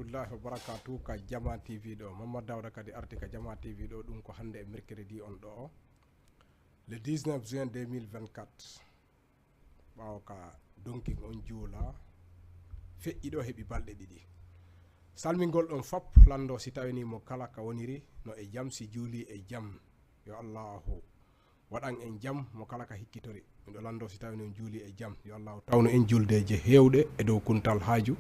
rahmatullahi wa barakatuh ka Jama TV ɗo Mamadou Dawda kadi arti ka Jama TV ɗo ɗum ko hande e mercredi on ɗo le 19 juin 2024 ɓawo ka donking on juula feƴƴi ɗo heeɓi balɗe ɗiɗi salmingol ɗon fop lando si tawini mo kala ka woniri no e jam si juuli e jam yo allahu waɗan en jam mo kala ka hikkitori miɗo lando si tawini on juuli e jam yo allahu tawno en juldeje hewɗe e dow kuntal haaju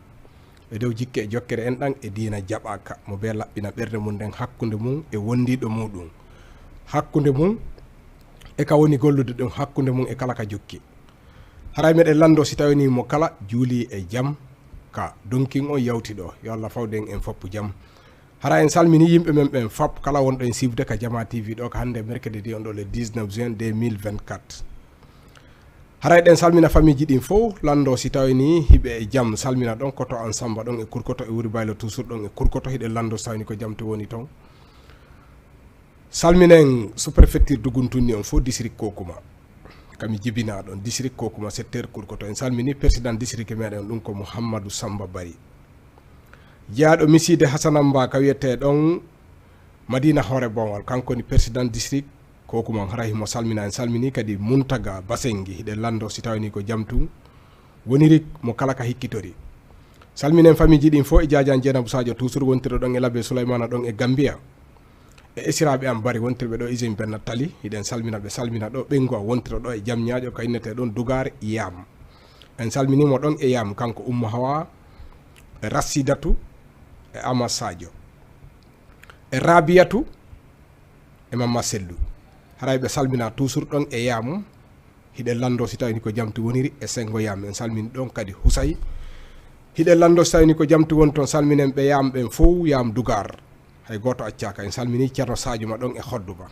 e dow jikke e jokkere en ɗan e diina jaɓaka mo be laɓɓina ɓerde mum nden hakkude mum e wondiɗo muɗum hakkude mum e ka woni gollude ɗum hakkude mum e kala ka jokki haray meɗen lando si tawini mo kala juuli e jam ka donking on yawti ɗo yo Allah fawden en foppu jam hara en salmini yimɓe men ɓen fop kala wonɗo en sifde ka Jama TV ɗo ko hande mercredi on ɗo le 19 juin 2024 haray ɗen salmina famille ji ɗin fof lando si tawini hiɓe e jam salmina ɗon koto an samba ɗon e kurkoto e wuri baylo toujours ɗon e kurkoto hiɗen lando so tawini ko jam to woni ton salminen sous préfecture duguntunni on fof district Kokuma kami jibina ɗon district Kokuma secteur kurkoto en salmini président district meɗen ɗum ko Mouhamadou Samba Bari jaaɗo miside Hasanamba ka wiyete ɗon Madina Hoore Bowal kanko ni président district Kokuma harahi mo salmina en salmini kadi Muntaga Basengi hiɗen lando si tawini ko jamtu woniri mo kala ka hikkitori salminen famille ji ɗin fof e Diadiane Dieynabou Sadio toujours wontiro ɗon e Labbe Souleymana ɗon e Gambia e esiraɓe am bari wontirɓe ɗo usine Benna Tali hiɗen salmina ɓe salmina ɗo ɓengo wontiro ɗo e jam ñaaƴo ka innete ɗon Dugare Yam en salminimo ɗon e Yam kanko Oumma Hawa e Rassidatu e Ama Sadio e Rabiatu e Mamma Sellou haray ɓe salmina toujours ɗon e Yam hiɗen lando si tawini ko jamtu woniri e Sengo Yam en salmini ɗon kadi Husay hiɗen lando si tawini ko jamtu woni toon salminen ɓe Yam ɓen fof Yam Dugar hay goto accaka en salmini Ceerno Sadio ma ɗon e Hodduba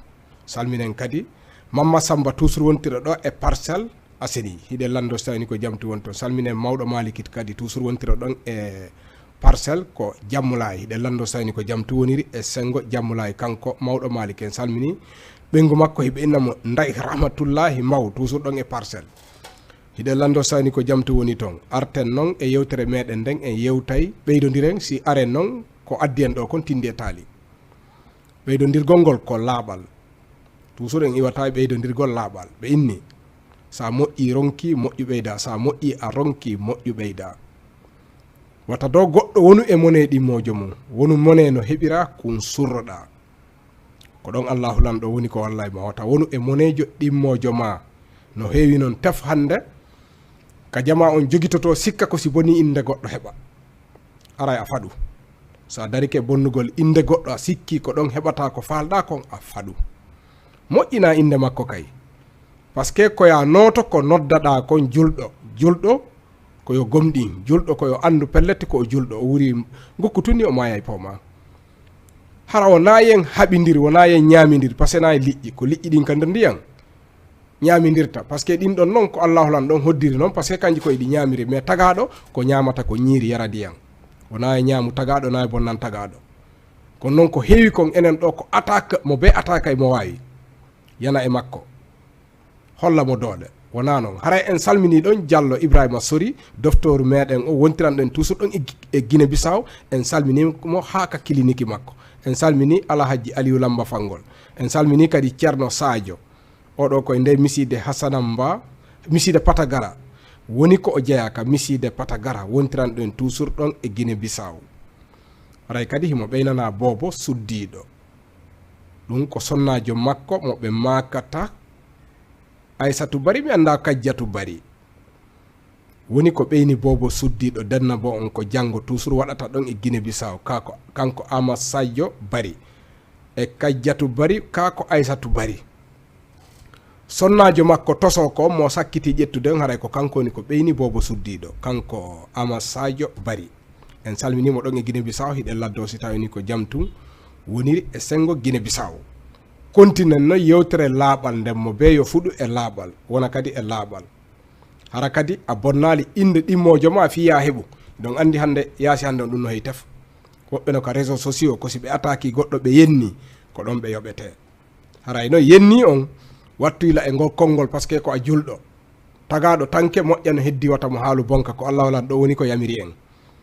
salminen kadi Mamma Samba toujours wontiro ɗo e Parcelles Assainies hiɗen lando so tawini ko jamtu woni toon salminen mawɗo Malikit kadi toujours wontiro ɗon e Parcelles ko Jammulaay hiɗen lando so tawini ko jamtu woniri e Sengo Jammulaay kanko mawɗo Malik en salmini ɓengu makko hiɓe innamo Nday Rahmatullahi Maw toujours ɗon e Parcelles hiɗen lando so tawini ko jamtu woni toon arten noon e yewtere meɗen nden en yewtay ɓeydodiren si aren noon ko addi en ɗo kon tindi e taali ɓeydodirgol ngol ko laaɓal toujours en iwata e ɓeydodirgol laaɓal ɓe inni sa moƴƴi ronki moƴƴu ɓeyda sa moƴƴi a ronki moƴƴu ɓeyda wata dow goɗɗo wonu e mone ɗimmojo mum wonu mone no heɓira kun surroɗa ko ɗon Allahu lanɗo woni ko wallay ma wata wonu e monejo ɗimmojo ma no heewi noon tef hande ka jama on jogitoto sikka ko si boni inde goɗɗo heɓa aray a faɗu sa darike bonnugol inde goɗɗo a sikki ko ɗon heɓata ko falɗa kon a faɗu moƴƴina inde makko kay par ce que koya noto ko noddaɗa kon julɗo koyo gomɗin julɗo koyo andu pellete ko o julɗo o wuri gokkutuni o maya e pawma hara o nayen haɓidiri wona yen ñamidiri par ce que nayi liƴƴi ko liƴƴi ɗin ka nder ndiyan ñamidirta par ce que ɗin ɗon noon ko Allahu lan ɗon hoddiri noon par ce que kanji koye ɗi ñamiri mais tagaɗo ko ñamata ko ñiiri yara ndiyan wona e ñaamu tagaɗo na e bonnan tagaɗo kono noon ko heewi kon enen ɗo ko attaque mo be attaque e mo wawi yana e makko holla mo doole wona noon haray en salmini ɗon Diallo Ibrahima Sori docteur meɗen o wontiran ɗen toujours ɗon e Guinée Bissau en salminimo ha ka clinique makko en salmini Alhaji Aliou Lamba Fangol en salmini kadi Ceerno Sadio oɗo koye nde miside Hasanamba miside Patagara woni ko o jeeyaka miside Patagara wontiran ɗen toujours ɗon e Guinée Bissau haray kadi himo ɓeynana Bobo suddiɗo ɗum ko sonnajo makko mo ɓe makata Aissatou Bari mi anda Kajjatu Bari woni ko ɓeyni Bobo suddiɗo denna bo on ko janggo toujours waɗata ɗon e Guinée Bissau kanko Ama Sadio Bari e Kajjatu Bari kako Aissatou Bari sonnajo makko toso ko mo sakkiti ƴettude haray ko kanko ni ko ɓeyni Bobo suddiɗo kanko Ama Sadio Bari en salminimo ɗon e Guinée Bissau hiɗen laddo si tawini ko jamtu woniri e Sengo Guinée Bissau continen no yewtere laaɓal nden mo be yo fuɗu e laaɓal wona kadi e laaɓal hara kadi a bonnali inde ɗimmojo ma fiya heɓu ɗon andi hande yaasi hande on ɗum no hey tef woɓɓe no ka réseaux sociaux ko si ɓe attaque goɗɗo ɓe yenni ko ɗon ɓe yoɓete haray no yenni on wattuyla e ngol konngol par ce que ko a julɗo tagaɗo tanke moƴƴa no heddi wata mo haalu bonka ko Allah walan ɗo woni ko yamiri en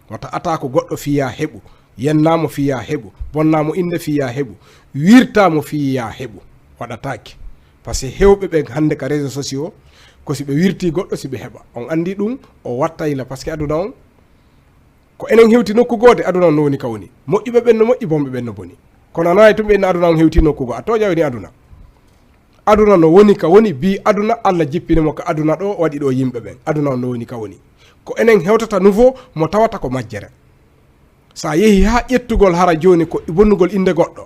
wata atako goɗɗo fiya heɓu yennamo fiya heɓu bonnamo inde fiya heɓu wirtamo fiya heɓu waɗatake par ce que hewɓe ɓe hande ka réseaux sociaux ko si ɓe wirti goɗɗo si ɓe heɓa on andi ɗum o wattayla par ce que aduna on ko enen hewti nokku gode aduna on no woni ka woni moƴƴuɓe ɓen no moƴƴi bonɓe ɓen no boni kono anayi tum ɓenno aduna on hewti nokku go a toƴa woni aduna no woni ka woni bi aduna Allah jippinimo ka aduna ɗo waɗi ɗo yimɓe ɓen aduna on no woni ka woni ko enen hewtata nouveau mo tawata ko majjere sa yeehi ha ƴettugol hara joni ko bonnugol inde goɗɗo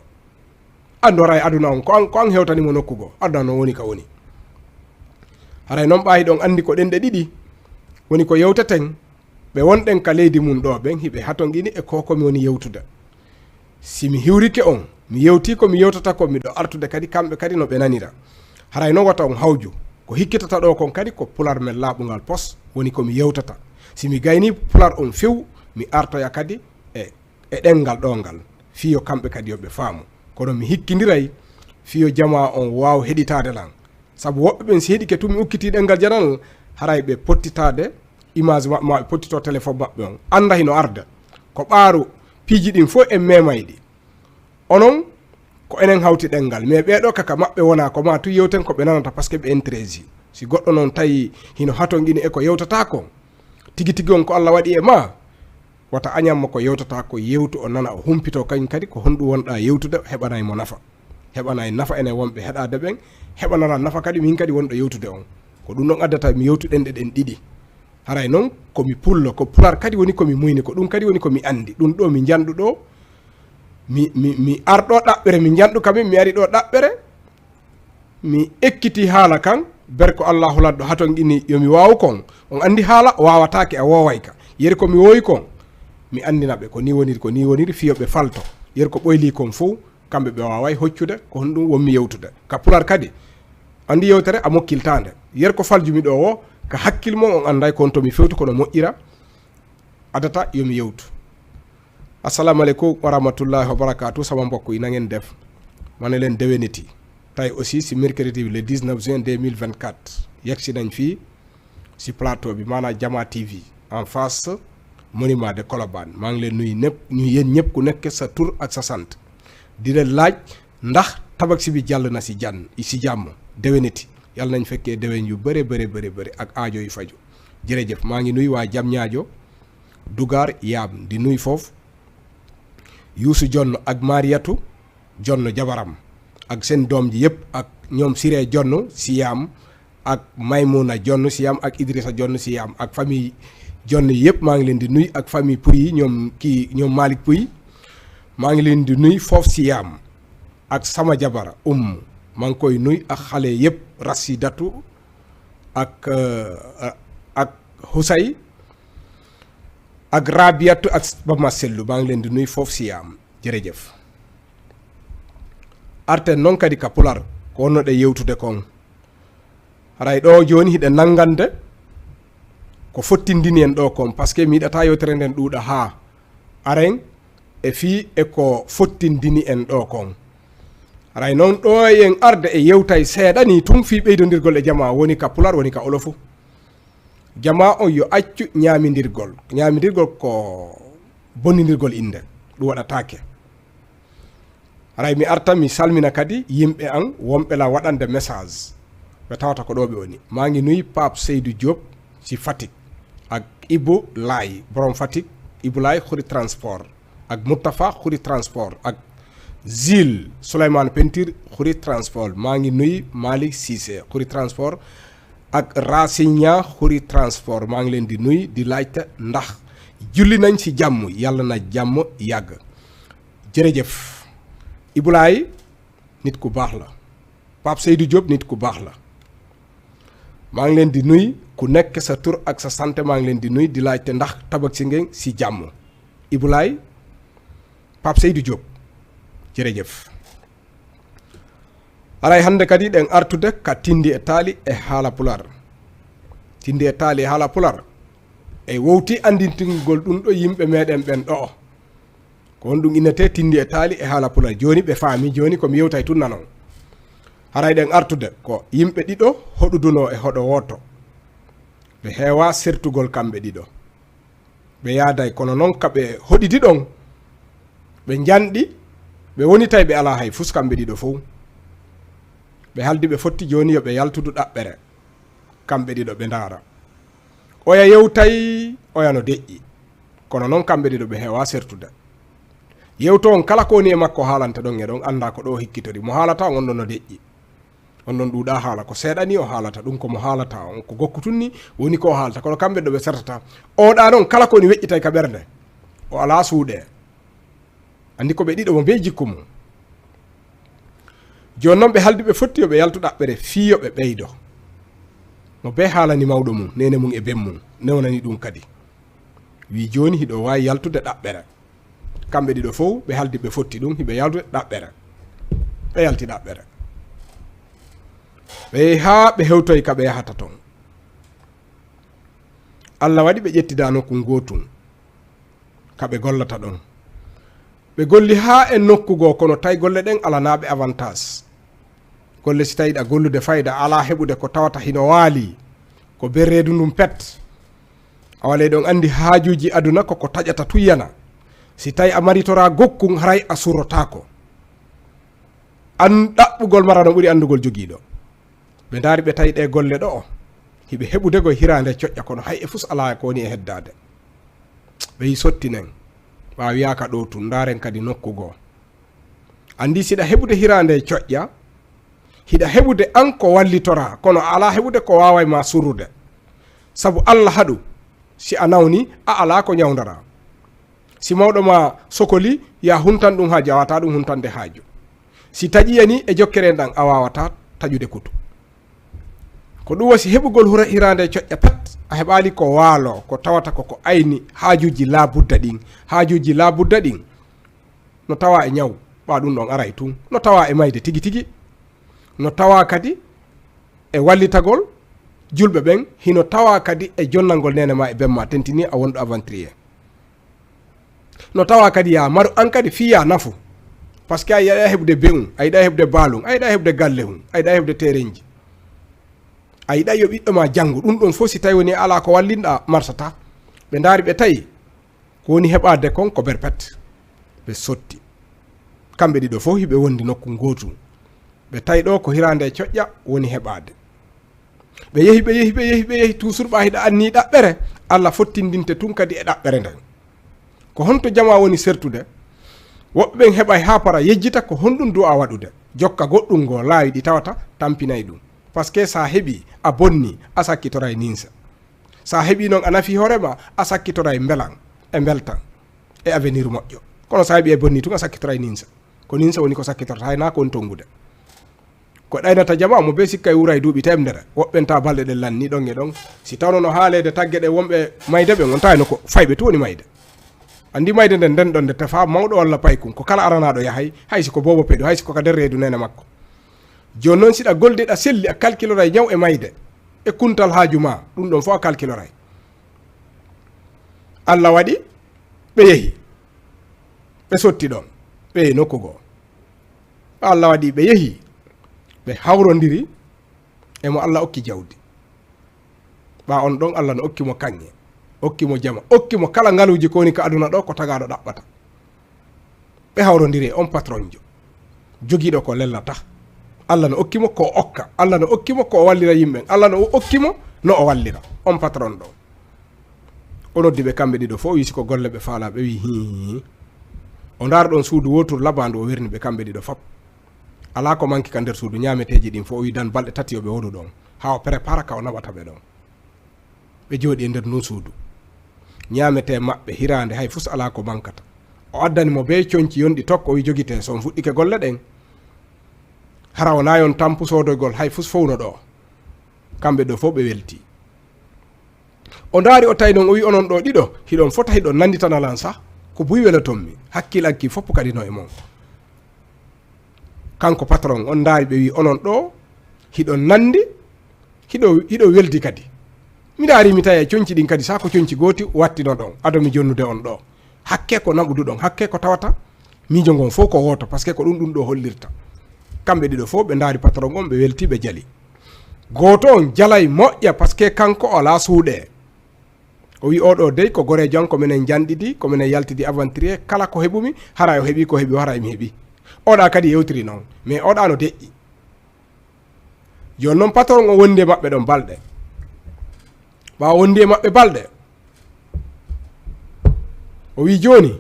andora e aduna on ko an hewtanimo nokkugo aduna no woni ka woni haray noon ɓayi ɗon andi ko ɗenɗe ɗiɗi woni ko yewteten ɓe wonɗen ka leydi mum ɗo ɓen hiɓe hatonguini e kokomi woni yewtude simi hiwrike on mi yewti ko mi yewtata ko miɗo artude kadi kamɓe kadi no ɓe nanira haray noon wata on hawju ko hikkitata ɗo kon kadi ko pular men laaɓugal pos woni komi yewtata simi gayni pular on few mi artoya kadi e ɗengal ɗo ngal fiyo kamɓe kadi yoɓe faamu kono mi hikkidiray fiyo jama on waw heɗitade lan saabu woɓɓe ɓen si heeɗi ke tumi ukkiti ɗengal janal haray ɓe pottitade image maɓɓe ma ɓe pottito téléphone maɓɓe on anda hino arda ko ɓaaru piiji ɗin fof en memayɗi onon ko enen hawti ɗengal mais ɓeɗo kaka maɓɓe wona ko ma tu yewten ko ɓe nanata par ce que ɓe intrési si goɗɗo noon tawi hino hatonguini e ko yewtata ko tigi tigi on ko Allah waɗi e ma wata añamma ko yewtata ko yewtu o nana o humpito kañ kadi ko honɗum wonɗa yewtude heɓanay mo nafa heɓanay nafa ene wonɓe heɗade ɓen heɓanana nafa kadi min kadi wonɗo yewtude on ko ɗum ɗon addata mi yewtuɗen ɗen ɗiɗi haray noon komi pullo ko pular kadi woni komi muyni ko ɗum kadi woni komi andi ɗum ɗo mi janɗu ɗo mi arɗo ɗaɓɓere mi janɗu kamin mi ari ɗo ɗaɓɓere mi ekkiti haala kan berko Allah hulatɗo haton ini yomi wawu kon on andi haala wawatake a wowayka yeri komi wowi kon mi andina ɓe ko ni woniri fiyoɓe falto yeri ko ɓoyli kon fo kamɓe ɓe waway hoccude ko hon ɗum wonmi yewtude ka pular kadi andi yewtere a mokkiltande yeri ko faljumi ɗo o ka hakkille mom on anday kon tomi fewtu kono moƴƴira adata yomi yewtu assalamu aleykum wa rahmatullahi wa barakatuh sama mbokk yi na ngeen def ma ne leen déwéniti tay aussi si mercredi le 19 juin 2024 yegsi nañ fii si plateau bi maanaam Jama TV en face monument de Colobane maa ngi leen nuyu ñëpp ñu yéen ñëpp ku nekk sa tur ak sa sant di leen laaj ndax tabaski bi jàll na si jàmm déwéniti yàlla nañ fekkee déwén yu bëri ak aajo yu faju jërëjëf maa ngi nuyu waa Diamniadio Dougar Yaam di nuyu foofu Youssou Jonn ak Mariatu Jonn jabaram ak seen doom ji yëpp ak ñoom Siré Jonn si Yaam ak Maymuna Jonn si Yaam ak Idrissa Jonn si Yaam ak famille Jonn yëpp maa ngi leen di nuyu ak famille Pouy yi ñoom Malick Pouy maa ngi leen di nuyu foofu si Yaam ak sama jabara maa ngi koy nuyu ak xale yëpp Rasidatu ak Husay ak Rabiatu ak Bama Sellu maa ngi leen di nuyu foofu si Yaam jërëjëf arte noon kadi ka pular ko wonnoɗe yewtude kon haray ɗo joni hiɗe nangande ko fottindini en ɗo kon par ce que mi yiɗata yewtere nden ɗuuɗa ha aren e fii e ko fottindini en ɗo kon haray noon ɗo en arde e yewtay seeɗani tun fi ɓeydodirgol e jama woni ka pular woni ka olofu jama on yo accu ñaamidirgol ko bonnidirgol inde ɗum waɗatake haray mi arta mi salmina kadi yimɓe an wonɓe la waɗande message ɓe tawata ko ɗo ɓe woni maa ngi nuyi Pape Seydou Diop si Fatick ak Ibou Laye borom Fatick Ibou Laye xuri transport ak Moutafa xuri transport ak Zil Souleymane Pentir xuri transport maa ngi nuyi Malick Cissé xuri transport ak Racigna xuri transport maa ngi leen di nuy di laajte ndax julli nañ ci jàmm yàlla na jàmm yàgg jërëjëf Ibulaay nit ku baax la Pape Seydou Diop nit ku baax la maa ngi leen di nuy ku nekk sa tur ak sa sant maa ngi leen di nuy di laajte ndax tabaski ngeen ci jàmm Ibulaay Pape Seydou Diop jërëjëf alay hande kadi ɗen artude ka tindi e taali e haala pular tindi e taali e haala pular e wowti andintingol ɗum ɗo yimɓe meɗen ɓen ɗo ko on ɗum innete tindi e taali e haala pular joni ɓe faami joni komi yewtay tunna noon haray ɗen artude ko yimɓe ɗiɗo hoɗuduno e hoɗo woto ɓe heewa sertugol kamɓe ɗiɗo ɓe yaaday kono noon kaɓe hoɗidi ɗon ɓe janɗi ɓe woni tawi ɓe ala hay fus kamɓe ɗiɗo fof ɓe haldi ɓe fotti joni yo ɓe yaltudu ɗaɓɓere kamɓe ɗiɗo ɓe ndaara oya yewtay oya no deƴƴi kono noon kamɓe ɗiɗo ɓe heewa sertude yewto on kala ko woni e makko haalanta ɗon e ɗon anda ko ɗo hikkitori mo haalata on ɗon no deƴƴi on ɗon ɗuuɗa haala ko seeɗani o haalata ɗum komo haalata on ko gokkutunni woni ko haalata kono kamɓe ɗo ɓe sertata oɗa noon kala ko woni weƴƴitay ka ɓernde o ala suuɗe andi ko ɓe ɗiɗo mo be jikku mum joni noon ɓe haldi ɓe fotti yo ɓe yaltu ɗaɓɓere fiyo ɓe ɓeydo no be haalani mawɗo mum nene mum e ben mum newnani ɗum kadi wi joni hiɗo wawi yaltude ɗaɓɓere kamɓe ɗiɗo fof ɓe haldi ɓe fotti ɗum hiɓe yaltude ɗaɓɓere ɓe yalti ɗaɓɓere ɓe ha ɓe hewtoy ka ɓe yahata toon Allah waɗi ɓe ƴettida nokku gotum kaɓe gollata ɗon ɓe golli ha e nokkugo kono tawi golle ɗen alanaɓe avantage golle si tawiɗa gollude fayida ala heɓude ko tawata hino waali ko berredu ndum pet a walay ɗon andi haajuji aduna koko taƴata tuyyana si tawi a maritora gokkun haray a surrotako an ɗaɓɓugol mara no ɓuuri andugol jogiiɗo ɓe daari ɓe tawi ɗe golle ɗo o hiɓe heɓude goye hirande coƴƴa kono hay e fus ala ko woni e heddade ɓe yi sottinen ɓa wiyaka ɗo tun daren kadi nokkugo andi siɗa heɓude hirande coƴƴa hiɗa heɓude an ko wallitora kono ala heɓude ko waway ma surrude saabu Allah haɗu si a nawni a ala ko ñawdara si mawɗo ma sokoli ya huntan ɗum haaju a wawata ɗum huntande haaju si taƴiyani e jokkere ɗan a wawata taƴude kutu ko ɗum wasi heɓugol hirande coƴƴa pat a heɓali ko waalo ko tawata koko ayni haajuji labudda ɗin haajuji labudda ɗin no tawa e ñaw ɓa ɗum ɗon aray tun no tawa e mayde tigi tigi no tawa kadi e wallitagol julɓe ɓen hino tawa kadi e jonnalngol nene ma e bemma tentini a wonɗo aventurier no tawa kadi ya maru an kadi fiya nafu par ce que a yiɗa heɓde be'um a yiɗa heɓde baalum a yiɗa heɓde galle hum a yiɗa heɓde terenji a yiɗa yo ɓiɗɗo ma janngu ɗum ɗon fof si tawi woni ala ko wallinɗa marsata ɓe daari ɓe tawi ko woni heɓade kon ko berpet ɓe sotti kamɓe ɗiɗo fof hiɓe wondi nokku gotum ɓe tawi ɗo ko hirande coƴƴa woni heɓade ɓe yehi toujours ɓa hiɗa anni ɗaɓɓere Allah fottindinte tun kadi e ɗaɓɓere nden ko honto jama woni sertude woɓɓe ɓen heɓay ha para yejjita ko honɗum du'a waɗude jokka goɗɗum ngo laawi ɗi tawata tampinayi ɗum par ce que sa heɓi a bonni a sakkitoray ninsa sa heɓi noon a nafi hoorema a sakkitoray belan e beltan e avenir moƴƴo kono sa heɓi e bonni tun a sakkitoray ninsa ko ninsa woni ko sakkitorta hayna ko woni tongude ko ɗaynata jama mo be sikka e wuura e duuɓi temdere woɓɓenta balɗe ɗen lanni ɗon e ɗon si tawno no haalede tagge ɗe wonɓe mayde ɓe gonta no ko fayɓe tu woni mayde andi mayde nden nden ɗon nde tefa mawɗo walla paykum ko kala aranaɗo yahay hay siko bobo peeɗo hay siko ka nder reedu nene makko joni noon siɗa goldeɗa selli a calculoray ñaw e mayde e kuntal haaju ma ɗum ɗon fof a calculoray Allah waɗi ɓe yehi ɓe sotti ɗon ɓe yehi nokkugoo Allah waɗi ɓe yehi ɓe hawrodiri emo Allah okki jawdi ɓa on ɗon Allah no okkimo kanŋe okkimo jama okkimo kala ngaluji ko woni ka aduna ɗo ko tagaɗo ɗaɓɓata ɓe hawrodiri on patron jo jogiiɗo ko lellata Allah no okkimo ko okka Allah no okkimo ko o wallira yimɓen Allah no okkimo no o wallira on patron ɗo o noddi ɓe kamɓe ɗiɗo fof wisi ko golle ɓe faala ɓe wi hi o ndaara ɗon suudu wotour labandu o werni ɓe kamɓe ɗiɗo fop ala ko manki ka nder suudu ñameteji ɗin fof o wi dan balɗe tati yoɓe wonu ɗon ha o prépare ka o naɓata ɓe ɗon ɓe jooɗi e nder non suudu ñamete maɓɓe hirande hay fus ala ko mankata o addani mo be coñci yonɗi tokko o wi jogite son fuɗɗike golle ɗen hara o nayon tampu sodoygol hay fus fowno ɗo kamɓe ɗo fof ɓe welti o ndaari o tawi noon o wi onon ɗo ɗiɗo hiɗon fota hiɗon nanditanalan sa ko buy welotonmi hakkilanki fopp kadi no e mon kanko patron on ndaari ɓe wi onon ɗo hiɗon nandi hiɗo weldi kadi mi daari mi tawi e coñci ɗin kadi sa ko coñci gooti wattino ɗon adomi jonnude on ɗo hakke ko naɓudu ɗon hakke ko tawata miijo ngon fof ko woto par ce que ko ɗum ɗo hollirta kamɓe ɗiɗo fof ɓe ndaari patron on ɓe welti ɓe jali gooto on jalay moƴƴa par ce que kanko o ala suuɗe o wi oɗo dey ko gore jon ko minen janɗidi ko minen yaltidi aventurier kala ko heɓumi hara o heeɓi ko heeɓi hara emi heeɓi oɗa kadi yewtiri noon mais oɗa no deƴƴi joni noon patron o wondi e maɓɓe ɗon balɗe ɓawa wondi e maɓɓe balɗe o wi joni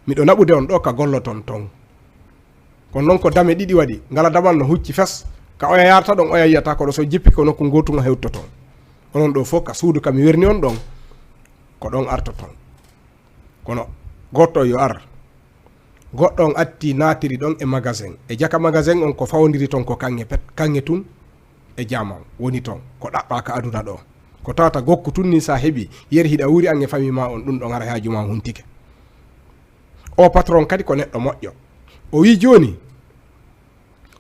miɗo naɓude on ɗo ka golloton ton kono noon ko dame ɗiɗi waɗi ngala damal no hucci fes ka oya yarta ɗon oya yiyata koɗo so jippi ko nokku gotugo hewtoton onon ɗo fof ka suudu kam mi werni on ɗon ko ɗon artoton kono goɗɗo yo ar goɗɗo on atti natiri ɗon e magasin e jaka magasin on ko fawdiri ton ko kanŋe tun e jaman woni ton ko ɗaɓɓa ka aduna ɗo ko tawata gokku tun ni sa heeɓi yeri hiɗa wuri an e famille ma on ɗum ɗon ara haaju ma huntike o patron kadi ko neɗɗo moƴƴo o wi joni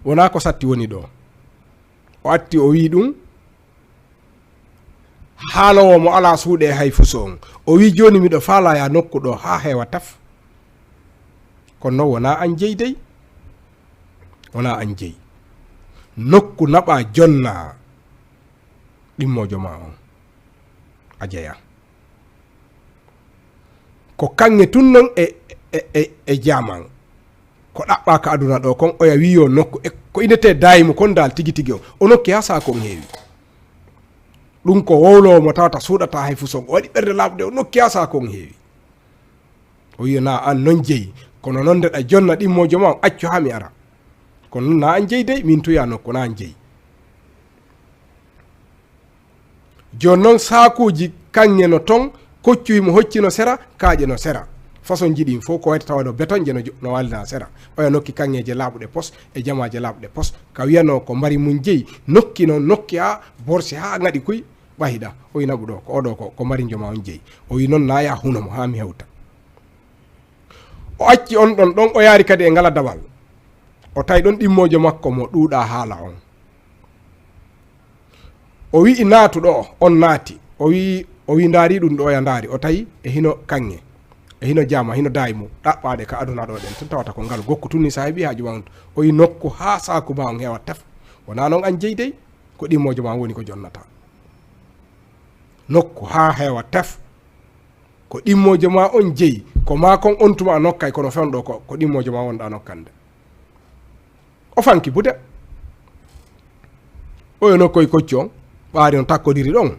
wona ko satti woni ɗo o atti o wi ɗum haalowo mo ala suuɗe hay fuso on o wi joni miɗo faalaya nokku ɗo ha heewa taf kono noon wona an jeyi dey wona an jeyi nokku naɓa jonna ɗimmojo ma on a jeeya ko kanŋe tun non e jaman ko ɗaɓɓa ka aduna ɗo kon oya wiyo nokku e ko inete dayimo kon dal tigi tigi o nokki ha sa kon heewi ɗum ko wowlowo mo tawata suuɗata hay fuson o waɗi ɓerde laaɓude o nokki ha sa kon heewi o wiya na an non jeyi kono noon ndeɗa jonna ɗimmojo ma accu ha mi ara kono noon na an jeyi dey min tuya nokku na an jeyi joni noon sakuji kanŋe no ton koccuyi mo hoccino sera kaaƴe no sera façon jiɗin fof ko wayta tawa no béton je no wallina sera oya nokki kanŋeje laaɓuɗe pos e jamaje laaɓuɗe pos ka wiyano ko mari mum jeyi nokki noon nokki ha borsi ha gaɗi kuy ɓahiɗa o wi naɓu ɗo ko oɗo ko mari joma on jeyi o wi noon naya hunomo ha mi hewta o acci on ɗon ɗon o yaari kadi e ngala dabal o tawi ɗon ɗimmojo makko mo ɗuuɗa haala on o wi naatuɗo on naati o wi ndaari ɗum ɗo ya ndaari o tawi e hino kanŋe e hino jama hino dayi mum ɗaɓɓaɗe ka aduna ɗo ɗen tan tawata ko ngal gokku tunni sa heeɓi haaju ma on o wi nokku ha saku ma on heewa tef wona noon an jeyi dey ko ɗimmojo ma woni ko jonnata nokku ha heewa tef ko ɗimmojo ma on jeyi ko ma kon on tuma nokkay kono fewɗo ko ɗimmojo ma wonɗa nokkande o fanki bude oyo nokkoye koccu on ɓaari on takkodiri ɗon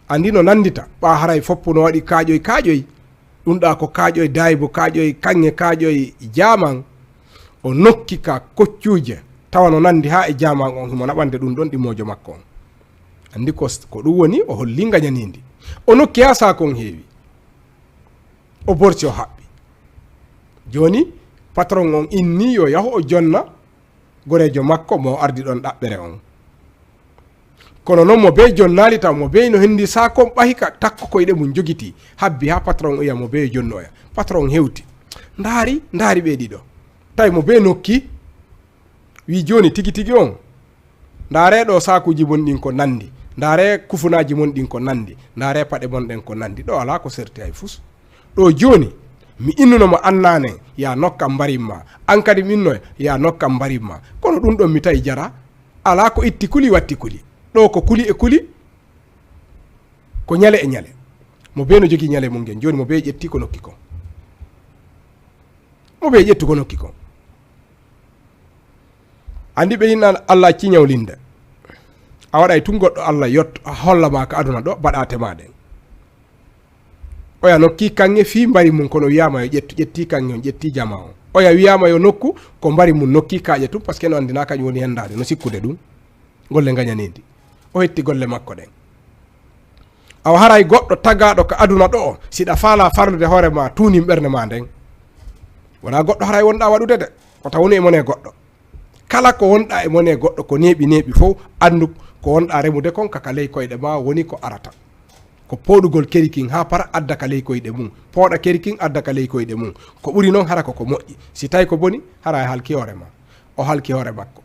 andi no nandita ɓa haray foppu no waɗi kaaƴoy ɗum ɗa ko kaaƴoye daybo kaaƴoye kanŋe kaaƴoye jaman o nokki ka koccuje tawa no nandi ha e jaman on himo naɓande ɗum ɗon ɗimmojo makko on andi ko ɗum woni o holli gañanidi o nokki ha sakon heewi o borsi o haɓɓi joni patron on inni yo yahu o jonna gorejo makko mo ardi ɗon ɗaɓɓere on kono noon mo be jonnali taw mo be no hendi sakon ɓahi ka takko koyɗe mum jogiti habbi ha patron oya mo be jonnoya patron hewti ndaari ɓe ɗiɗo tawi mo be nokki wi joni tigi tigi on ndaare ɗo sakuji mon ɗin ko nandi ndaare kufunaji mon ɗin ko nandi ndaare paɗe mon ɗen ko nandi ɗo ala ko serti hay fus ɗo joni mi innunoma annane ya nokkam mbarimma an kadi minno ya nokkam mbarimma kono ɗum ɗon mi tawi jara ala ko itti kuli watti kuli ɗo ko kuli e kuli ko ñale e ñale mo be no jogi ñale mum gen joni mo be ƴetti ko nokki kon mo be ƴettu ko nokki kon andi ɓe yinna Allah ciñawlinde a waɗay tun goɗɗo Allah yotto hollama ka aduna ɗo baɗate maɗen oya nokki kanŋe fi mbari mum kono wiyama yo ƴetti kanŋe on ƴetti jama on oya wiyama yo nokku ko mbari mum nokki kaaƴe tum par ce que no andina kañum woni hendade no sikkude ɗum golle gañanidi o hetti golle makko ɗen awa haray goɗɗo tagaɗo ka aduna ɗo o siɗa faala farlude hoorema tuunim ɓerde ma nden wona goɗɗo haray wonɗa waɗude de kota woni e mone goɗɗo kala ko wonɗa e mone goɗɗo ko neeɓi fof andu ko wonɗa remude kon kaka ley koyɗe ma woni ko arata ko poɗugol kerikin ha para adda ka ley koyɗe mum pooɗa kerikin adda ka ley koyɗe mum ko ɓuri noon hara koko moƴƴi si tawi ko boni hara e halki hoorema o halki hoore makko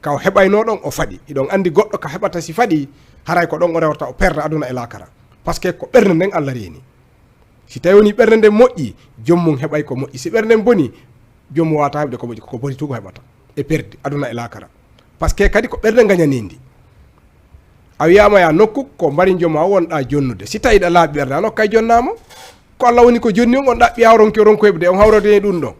kaw heɓayno ɗon o faɗi iɗon andi goɗɗo ka heɓata si faɗi haray ko ɗon o rewata o perde aduna e lakara par ce que ko ɓerde nden Allah reeni si tawi woni ɓerde nden moƴƴi jommum heɓay ko moƴƴi si ɓerde nden boni jommum wata heɓde ko moƴƴi ko boni tugo heɓata e perdi aduna e lakara par ce que kadi ko ɓerde gañanidi a wiyama ya nokku ko mbari joma wonɗa jonnude si tawi ɗa laaɓi ɓerde a nokkay jonnama ko Allah woni ko jonni on gonɗa ɓiya ronkoyɓe de on hawrode e ɗum ɗon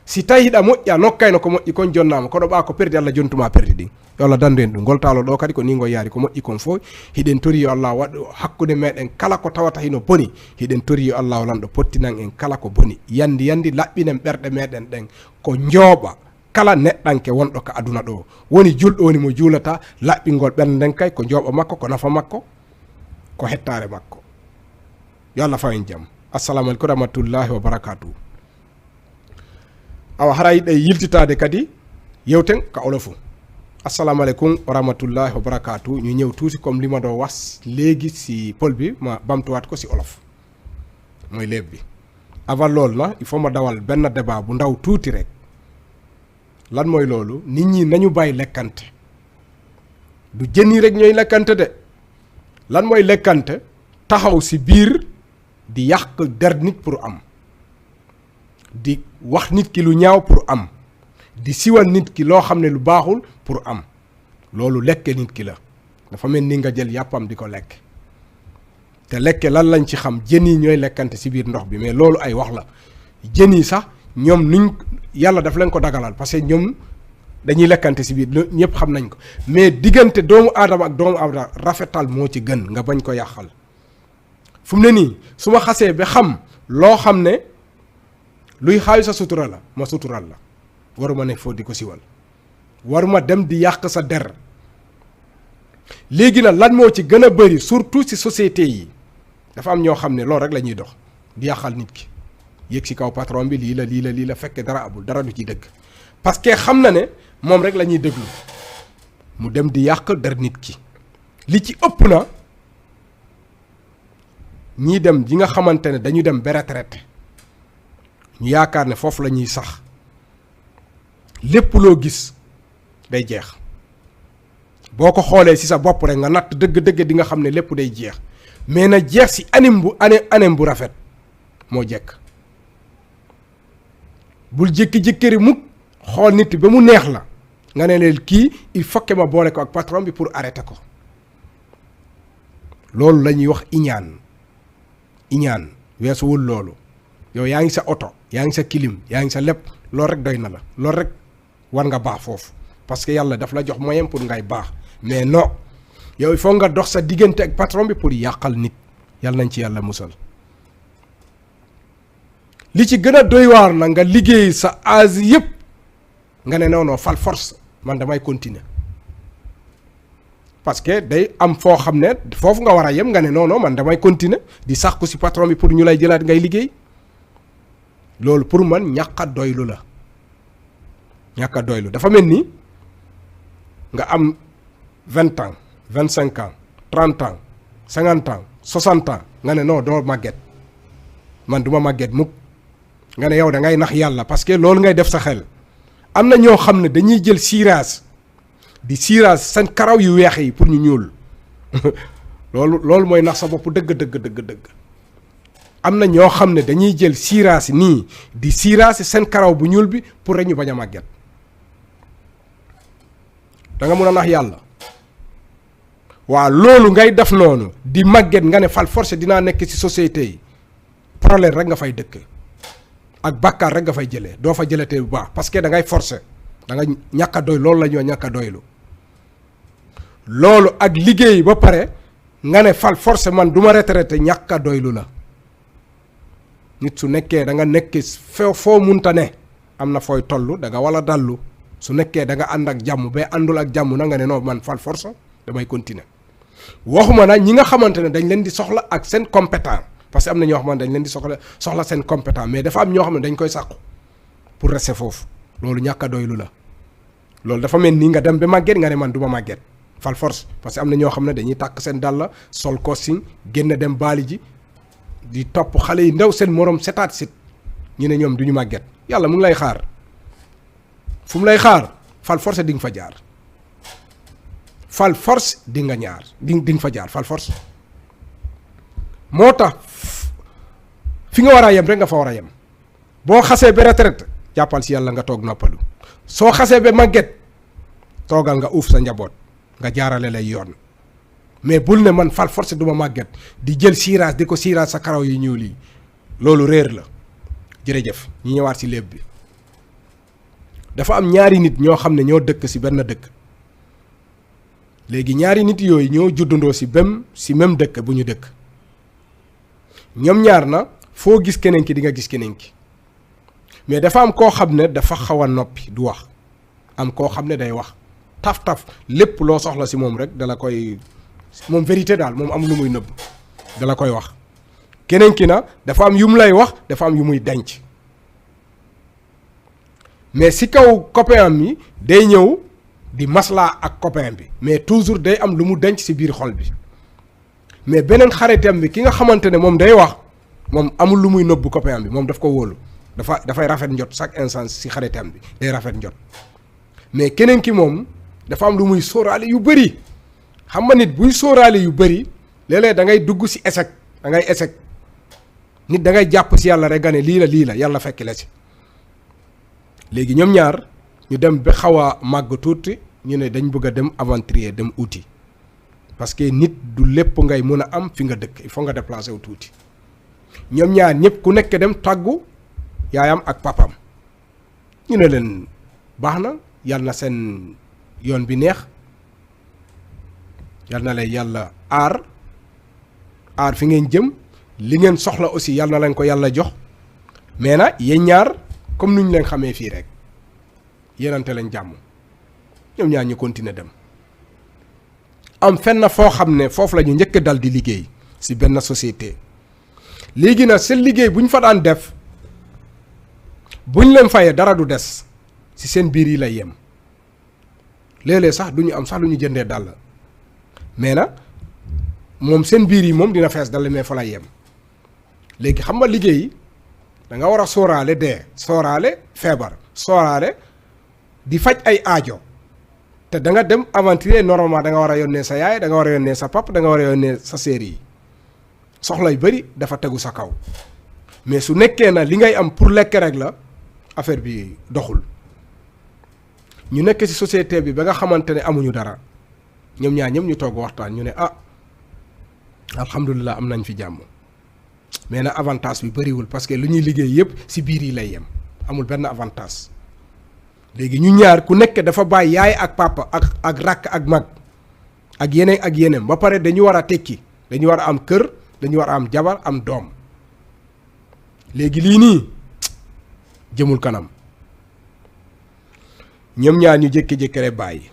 si tawi ɗa moƴƴa nokkayno ko moƴƴi kon jonnama koɗo ɓa ko perdi Allah jontuma perdi ɗin yo Allah dandu en ɗum goltalo ɗo kadi ko ni ngo yaari ko moƴƴi kon fof hiɗen tori yo Allah waɗu hakkude meɗen kala ko tawata hino boni hiɗen tori yo Allah lanɗo pottinan en kala ko boni yandi laɓɓinen ɓerɗe meɗen ɗen ko jooɓa kala neɗɗanke wonɗo ka aduna ɗo woni julɗo woni mo juulata laɓɓingol ɓernde nden kay ko jooɓa makko ko nafa makko ko hettare makko yo Allah fawen jaam. Assalamu aleykum rahmatullahi wa barakatuh. awa hara yiɗe yiltitade kadi yewten ka olofu. assalamu aleykum wa rahmatullahi wa barakatuh. ñu ñëw tuuti comme li ma doo was léegi si pël bi ma bamtuwaat ko si olof mooy léeb bi. avant loolu na il faut ma dawal benn débat bu ndaw tuuti rek. lan mooy loolu nit ñi nañu bàyyi lekkante du jën yi rek ñooy lekkante de lan mooy lekkante taxaw si biir di yàq der nit pour am di wax nit ki lu ñaaw pour am di siwal nit ki loo xam ne lu baaxul pour am loolu lekke nit ki la dafa mel ni nga jël yàppam di ko lekk te lekke lan lañ ci xam jën yi ñooy lekkante si biir ndox bi mais loolu ay wax la jën yi sax ñoom nuñ yàlla daf leen ko dagalal parce que ñoom dañuy lekkante si biir ñëpp xam nañ ko mais diggante doomu aadama ak doomu aadama rafetal moo ci gën nga bañ ko yàqal fu mu ne nii su ma xasee ba xam loo xam ne luy xaayu sa sutura la ma sutural la waruma ne foo di ko siwal waruma dem di yàq sa der léegi nag lan moo ci gën a bëri surtout si société yi dafa am ñoo xam ne loolu rek la ñuy dox di yàqal nit ki yéeg si kaw patron bi lii la fekk dara amul dara du ci dëgg parce que xam na ne moom rek la ñuy déglu mu dem di yàq der nit ki li ci ëpp na ñii dem yi nga xamante ne dañu dem ba retraite ñu yaakaar ne foofu la ñuy sax lépp loo gis day jeex boo ko xoolee si sa bopp rek nga natt dëgg-dëgg di nga xam ne lépp day jeex mais na jeex si anem bu rafet moo jekk bul jékki-jékkiri mukk xool nit ba mu neex la nga ne leen kii il faut que ma boole ko ak patron bi pour arrêter ko loolu la ñuy wax iñaan weesuwul loolu yow yaa ngi sa oto yaa ngi sa kilim yaa ngi sa lépp loolu rek doy na la loolu rek war nga baax foofu parce que yàlla daf la jox moyen pour ngay baax mais non yow il faut nga dox sa diggante ak patron bi pour yàqal nit yàlla nañ ci yàlla musal. li ci gën a doy waar na nga liggéey sa âge yëpp nga ne non fal force man damay continuer parce que day am foo xam ne foofu nga war a yem nga ne non man damay continuer di sax ko si patron bi pour ñu lay jëlaat ngay liggéey loolu pour man ñàkk a doylu la ñàkk a doylu dafa mel ni nga am 20 ans 25 ans 30 ans 50 ans 60 ans nga ne non doo màgget man duma màgget mukk nga ne yow da ngay nax yàlla parce que loolu ngay def sa xel am na ñoo xam ne dañuy jël cirage di cirage seen karaw yu weex yi pour ñu ñuul loolu mooy nax sa bopp dëgg am na ñoo xam ne dañuy jël cirage nii di cirage seen karaw bu ñuul bi pour rek ñu bañ a màgget da nga mun a nax yàlla waaw loolu ngay def noonu di màgget nga ne fal force dinaa nekk ci société yi problème rek nga fay dëkk ak bàkkaar rek nga fay jëlee doo fa jëlatee bu baax parce que da ngay forcer da nga ñàkk a doy loolu la ñoo ñàkk a doylu loolu ak liggéey ba pare nga ne fal force man du ma retraité ñàkk a doylu la nit su nekkee da nga nekk foo munta ne am na fooy toll da nga wala dallu su nekkee da nga ànd ak jàmm ba àndul ak jàmm na nga ne non man fal force damay continuer waxuma nag ñi nga xamante ne dañ leen di soxla ak seen compétent parce que am na ñoo xamante dañ leen di soxla seen compétent mais dafa am ñoo xam ne dañ koy sàqu pour rester foofu loolu ñàkk a doylu la loolu dafa mel ni nga dem ba màgget nga ne man du ma màgget fal force parce que am na ñoo xam ne dañuy tàkk seen dàll sol costume génn dem baali ji di topp xale yi ndaw seen morom setaat sit ñu ne ñoom du ñu màgget yàlla mu ngi lay xaar fu mu lay xaar fal force di nga fa jaar fal force di nga ñaar di nga fa jaar fal force moo tax fi nga war a yem rek nga fa war a yem boo xasee ba retraite jàppal si yàlla nga toog noppalu soo xasee ba màgget toogal nga uuf sa njaboot nga jaarale lay yoon mais bul ne man fal force duma màgget di jël siiraas di ko siiraas sa karaw yu ñuul yi loolu réer la. jërëjëf ñu ñëwaat ci léeb bi dafa am ñaari nit ñoo xam ne ñoo dëkk ci benn dëkk léegi ñaari nit yooyu ñoo juddandoo ci même dëkk bu ñu dëkk ñoom ñaar na foo gis keneen ki di nga gis keneen ki mais dafa am koo xam ne dafa xaw a noppi du wax am koo xam ne day wax taf lépp loo soxla ci moom rek dala koy moom vérité daal moom am lu muy nëbb dala koy wax keneen ki na dafa am yu mu lay wax dafa am yu muy denc mais ci kaw copain mi day ñëw di maslaa ak copain bi mais toujours day am lu mu denc ci biir xol bi mais beneen xaritam bi ki nga xamante ne moom day wax moom amul lu muy nëbb copain bi moom daf ko wóolu dafay rafet njot chaque instant ci xaritam bi day rafet njot mais keneen ki moom dafa am lu muy sóoraale yu bëri xam nga nit buy sóoraale yu bëri léeg-léeg da ngay dugg ci échec da ngay échec nit da ngay jàpp ci yàlla rek nga ne lii la yàlla fekk la ci léegi ñoom ñaar ñu dem ba xaw a màgg tuuti ñu ne dañ bëgg a dem aventurier dem uti parce que nit du lépp ngay mën a am fi nga dëkk il faut nga déplacer wu tuuti ñoom ñaar ñëpp ku nekk dem tàggu yaayam ak papam ñu ne leen baax na yàlla na seen yoon bi neex yàlla na leen yàlla aar fi ngeen jëm li ngeen soxla aussi yàlla na leen ko yàlla jox mais na yéen ñaar comme nu ñu leen xamee fii rek yéenante leen jàmm ñoom ñaar ñu continuer dem am fenn foo xam ne foofu la ñu njëkk dal di liggéey ci benn société léegi nag seen liggéey bu ñu fa daan def bu ñu leen fayee dara du des ci seen biir yi lay yem léeg-léeg sax du ñu am sax lu ñu jëndee dàll mais na moom seen biir yi moom dina fees dal mais fa lay yem léegi xam nga liggéey da nga war a sóoraale dee sóoraale feebar sóoraale di faj ay aajo te da nga dem aventurier normalement da nga war a yónnee sa yaay da nga war a yónnee sa pap da nga war a yónnee sa séeri yi soxla yu bëri dafa tegu sa kaw mais su nekkee na li ngay am pour lekk rek la affaire bi doxul ñu nekk ci société bi ba nga xamante ne amuñu dara ñoom ñaar ñëpp ñu toog waxtaan ñu ne alhamdulilah am nañ fi jàmm mais na avantage bi bëriwul parce que lu ñuy liggéey yëpp ci biir yi lay yem amul benn avantage léegi ñu ñaar ku nekk dafa bàyyi yaay ak papa ak rakk ak mag ak yeneen ba pare dañu war a tekki dañu war a am kër dañu war a am jabar am doom léegi lii nii jëmul kanam ñoom ñaar ñu jékki-jékki rek bàyyi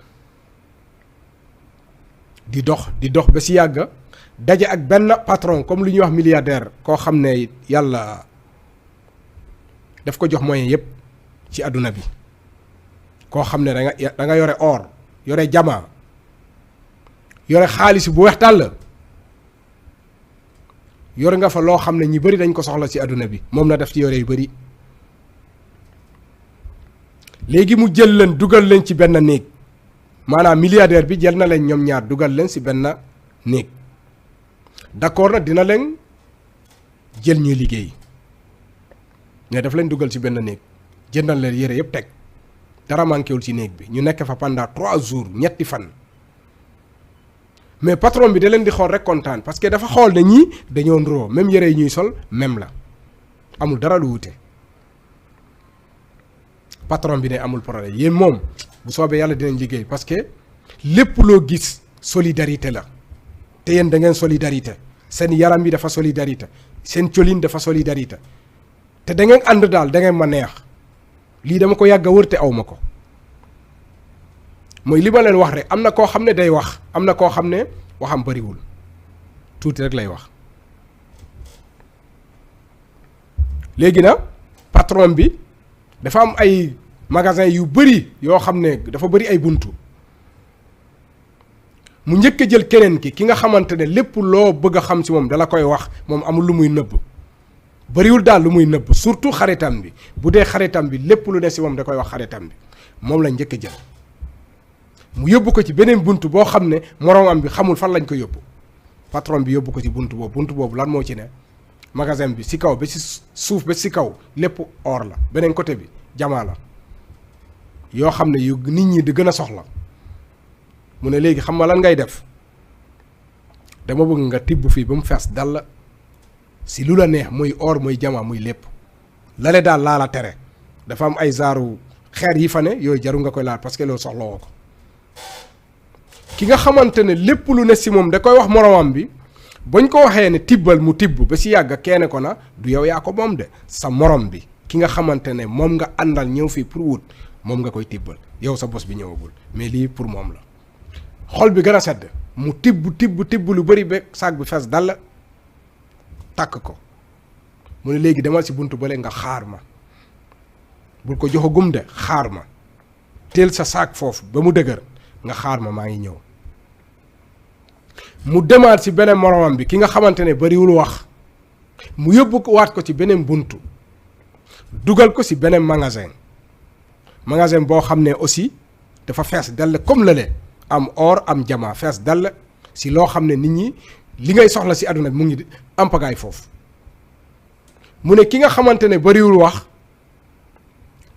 di dox ba ci yàgg daje ak benn patron comme lu ñuy wax milliardaire koo xam ne yàlla daf ko jox moyen yépp ci àdduna bi koo xam ne da nga yore or yore jamaa yore xaalis bu weex tàll yore nga fa loo xam ne ñi bari dañ ko soxla ci àdduna bi moom na def ci yore yu bari léegi mu jël leen dugal leen ci benn néeg maanaam milliardaire bi jël na leen ñoom ñaar dugal leen ci benn néeg d'accord nag dina leen jël ñuy liggéey mais daf leen dugal ci benn néeg jëndal leen yére yëpp teg dara manquéwul ci néeg bi ñu nekk fa pendant 3 jours ñetti fan mais patron bi da leen di xool rek kontaan parce que dafa xool ne ñii dañoo nduroo même yére yi ñuy sol même la amul dara lu wute patron bi ne amul problème yéen moom bu soobee yàlla dinañ liggéey parce que lépp loo gis solidarité la te yéen da ngeen solidarité seen yaram bi dafa solidarité seen colin dafa solidarité te da ngeen ànd daal da ngeen ma neex lii dama ko yàgg a wër te aw ma ko mooy li ma leen wax rek am na koo xam ne day wax am na koo xam ne waxam bariwul tuuti rek lay wax léegi na patron bi dafa am ay magasin yu bari yoo xam ne dafa bari ay buntu mu njëkk a jël keneen ki nga xamante ne lépp loo bëgg a xam ci moom dala koy wax moom amul lu muy nëbb bariwul daal lu muy nëbb surtout xaritam bi bu dee xaritam bi lépp lu ne ci moom da koy wax xaritam bi moom la njëkk a jël mu yóbbu ko ci beneen buntu boo xam ne moroomam bi xamul fan lañ ko yóbbu patron bi yóbbu ko ci buntu boobu lan moo ci ne magasin bi ci kaw ba ci suuf ba ci kaw lépp or la beneen côté bi jamaa la yoo xam ne yu nit ñi di gën a soxla mu ne léegi xam nga lan ngay def dama bëgg nga tibb fii ba mu fees dal si lu la neex muy or muy jama muy lépp lale daal laa la tere dafa am ay zaaru xeer yi fa ne yooyu jaru nga koy laal parce que loolu soxla woo ko ki nga xamante ne lépp lu ne si moom da koy wax moromam bi bañ ko waxee ne tibbal mu tibb ba si yàgg keene ko na du yow yaa ko moom de sa morom bi ki nga xamante ne moom nga àndal ñëw fii pour wut moom nga koy tibbal yow sa bos bi ñëwagul mais lii pour moom la xol bi gën a sedd mu tibb lu bëri ba saag bi fees dal tàkk ko mu ne léegi demal si buntu bale nga xaar ma bul ko joxagum de xaar ma teel sa saag foofu ba mu dëgër nga xaar ma maa ngi ñëw mu demaat si beneen moromam bi ki nga xamante ne bariwul wax mu yóbbu ko waat ko ci beneen buntu dugal ko si beneen magasin boo xam ne aussi dafa fees dell comme lële am or am jama fees dell si loo xam ne nit ñi li ngay soxla si àdduna bi mu ngi am pagaay foofu mu ne ki nga xamante ne bariwul wax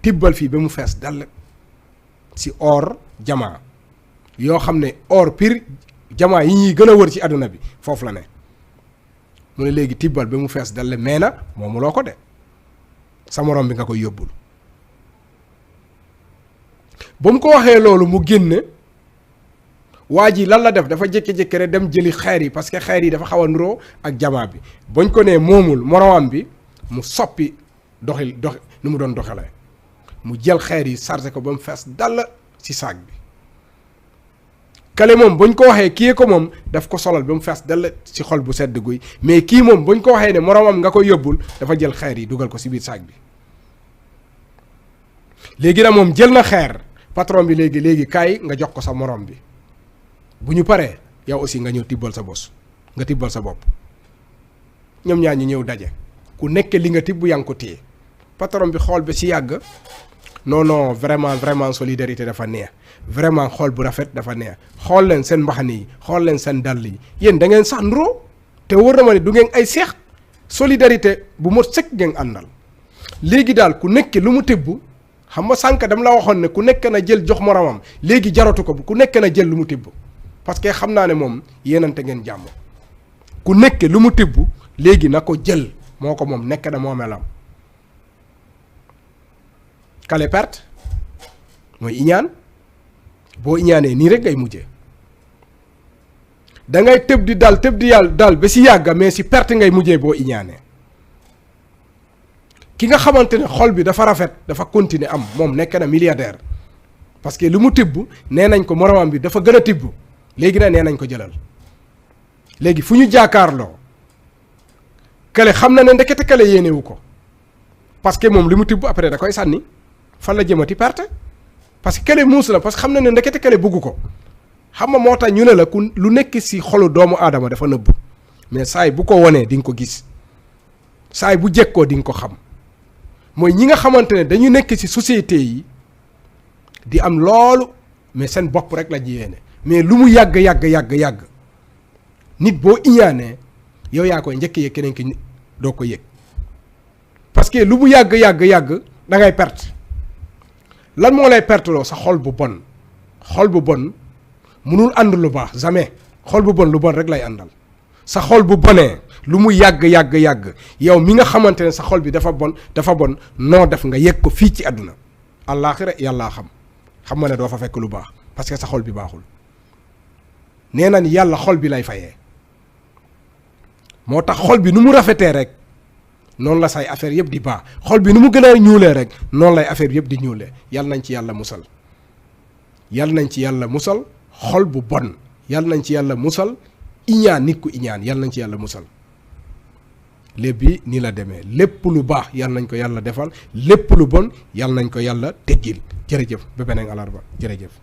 tibbal fii ba mu fees dell si or jama yoo xam ne or pire jama yi ñuy gën a wër ci àdduna bi foofu la ne mu ne léegi tibbal ba mu fees dell mais na moomu loo ko de sa morom bi nga koy yóbbul ba mu ko waxee loolu mu génn waa ji lan la def dafa jékki-jékki rek dem jëli xeer yi parce que xeer yi dafa xaw a nuroo ak jamaa bi bañ ko nee moomul moromam bi mu soppi dox nu mu doon doxalee mu jël xeer yi chargé ko ba mu fees dal ci saag bi kale moom bañ ko waxee kii ko moom daf ko solal ba mu fees dal ci xol bu sedd guy mais kii moom bañ ko waxee ne moromam nga koy yóbbul dafa jël xeer yi dugal ko ci biir saag bi léegi nag moom jël na xeer patron bi léegi kaay nga jox ko sa morom bi bu ñu paree yow aussi nga ñëw tibbal sa bos nga tibbal sa bopp ñoom ñaar ñu ñëw daje ku nekk li nga tibb yaa ngi ko téye patron bi xool ba ci yàgg non vraiment solidarité dafa neex vraiment xool bu rafet dafa neex xool leen seen mbaxane yi xool leen seen dàll yi yéen da ngeen sax nuroo te wóor na ma ne du ngeen ay seex solidarité bu mot sëkk ngeen àndal léegi daal ku nekk lu mu tibb xam nga sànq dama la waxoon ne ku nekk na jël jox moromam léegi jaratu ko ku nekk na jël lu mu tibb parce que xam naa ne moom yéenante ngeen jàmm ku nekk lu mu tibb léegi na ko jël moo ko moom nekk na moomelam kale perte mooy iñaan boo iñaanee nii rek ngay mujjee da ngay tëb di dal ba si yàgga mais si perte ngay mujjee boo iñaanee ki nga xamante ne xol bi dafa rafet dafa continuer am moom nekk na milliardaire parce que lu mu tibb nee nañ ko moromam bi dafa gën a tibb léegi nag nee nañ ko jëlal léegi fu ñu jaakaarloo kale xam na ne ndekete kale yéenewu ko parce que moom li mu tibb après da koy sànni fan la jëmati perte parce que kale muus la parce que xam na ne ndekete kale bugg ko xam nga moo tax ñu ne la ku lu nekk si xolu doomu aadama dafa nëbb mais saay bu ko wonee di nga ko gis saay bu jekkoo di nga ko xam mooy ñi nga xamante ne dañu nekk ci société yi di am loolu mais seen bopp rek la ñu yéene mais lu mu yàgg nit boo iñaanee yow yaa koy njëkk yëg keneen ki doo ko yëg parce que lu mu yàgg da ngay perte lan moo lay perte loo sa xol bu bon mënul ànd lu baax jamais xol bu bon lu bon rek lay àndal sa xol bu bonee lu mu yàgg yow mi nga xamante ne sa xol bi dafa bon noo def nga yëg ko fii ci àdduna àllaaxira yàllaa xam nga ne doo fa fekk lu baax parce que sa xol bi baaxul nee na ni yàlla xol bi lay fayee moo tax xol bi nu mu rafetee rek noonu la say affaire yëpp di baax xol bi nu mu gën a ñuulee rek noonu lay affaire yëpp di ñuulee yàlla nañ ci yàlla musal xol bu bon yàlla nañ ci yàlla musal iñaan nit ku iñaan yàlla nañ ci yàlla musal lépp bi ni la demee lépp lu baax yàlla nañ ko yàlla defal lépp lu bon yàlla nañ ko yàlla teggil jërëjëf ba beneen alarba jërëjëf